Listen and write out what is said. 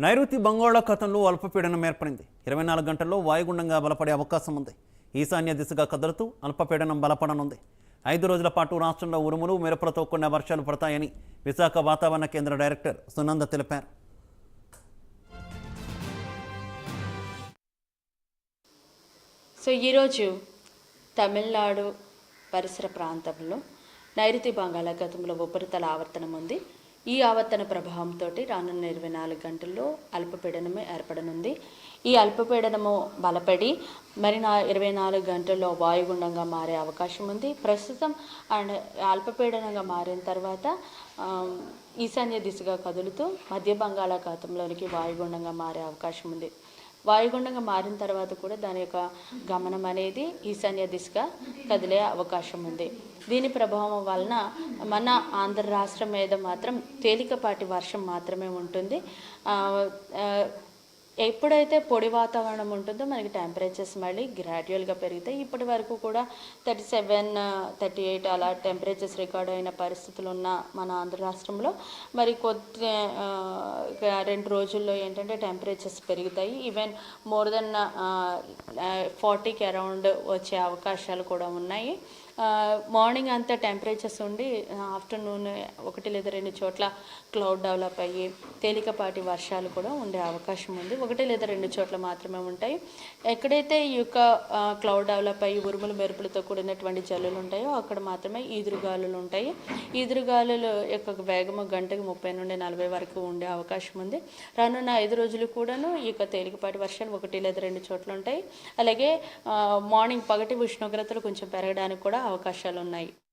నైరుతి బంగాళాఖాతంలో అల్పపీడనం ఏర్పడింది. 24 గంటల్లో వాయుగుండంగా బలపడే అవకాశం ఉంది. ఈశాన్య దిశగా కదులుతూ అల్పపీడనం బలపడనుంది. 5 రోజుల పాటు రాష్ట్రంలో ఉరుములు మెరుపులతో కూడిన వర్షాలు పడతాయని విశాఖ వాతావరణ కేంద్ర డైరెక్టర్ సునంద తెలిపారు. ఈరోజు తమిళనాడు పరిసర ప్రాంతంలో నైరుతి బంగాళాఖాతంలో ఉపరితల ఆవర్తనం ఉంది. ఈ ఆవర్తన ప్రభావంతో రానున్న 24 గంటల్లో అల్పపీడనము ఏర్పడనుంది. ఈ అల్పపీడనము బలపడి 24 గంటల్లో వాయుగుండంగా మారే అవకాశం ఉంది. ప్రస్తుతం అల్పపీడనంగా మారిన తర్వాత ఈశాన్య దిశగా కదులుతూ మధ్య బంగాళాఖాతంలోనికి వాయుగుండంగా మారే అవకాశం ఉంది. వాయుగుండంగా మారిన తర్వాత కూడా దాని యొక్క గమనం అనేది ఈశాన్య దిశగా కదిలే అవకాశం ఉంది. దీని ప్రభావం వలన మన ఆంధ్ర రాష్ట్రం మీద మాత్రం తేలికపాటి వర్షం మాత్రమే ఉంటుంది. ఎప్పుడైతే పొడి వాతావరణం ఉంటుందో మనకి టెంపరేచర్స్ మళ్ళీ గ్రాడ్యువల్గా పెరుగుతాయి. ఇప్పటి వరకు కూడా 37, 38 అలా టెంపరేచర్స్ రికార్డ్ అయిన పరిస్థితులు ఉన్న మన ఆంధ్ర రాష్ట్రంలో మరి 2 రోజుల్లో ఏంటంటే టెంపరేచర్స్ పెరుగుతాయి. ఈవెన్ మోర్ దెన్ 40కి అరౌండ్ వచ్చే అవకాశాలు కూడా ఉన్నాయి. మార్నింగ్ అంతా టెంపరేచర్స్ ఉండి ఆఫ్టర్నూన్ 1 లేదా 2 చోట్ల క్లౌడ్ డెవలప్ అయ్యి తేలికపాటి వర్షాలు కూడా ఉండే అవకాశం ఉంది. 1 లేదా 2 చోట్ల మాత్రమే ఉంటాయి. ఎక్కడైతే ఈ యొక్క క్లౌడ్ డెవలప్ అయ్యి ఉరుములు మెరుపులతో కూడినటువంటి జల్లులు ఉంటాయో అక్కడ మాత్రమే ఈదురుగాలులు ఉంటాయి. ఈదురుగాలుల యొక్క వేగము గంటకు 30 నుండి 40 వరకు ఉండే అవకాశం ఉంది. రానున్న 5 రోజులు కూడాను ఈ యొక్క తేలికపాటి వర్షాలు 1 లేదా 2 చోట్ల ఉంటాయి. అలాగే మార్నింగ్ పగటి ఉష్ణోగ్రతలు కొంచెం పెరగడానికి కూడా అవకాశాలు ఉన్నాయి.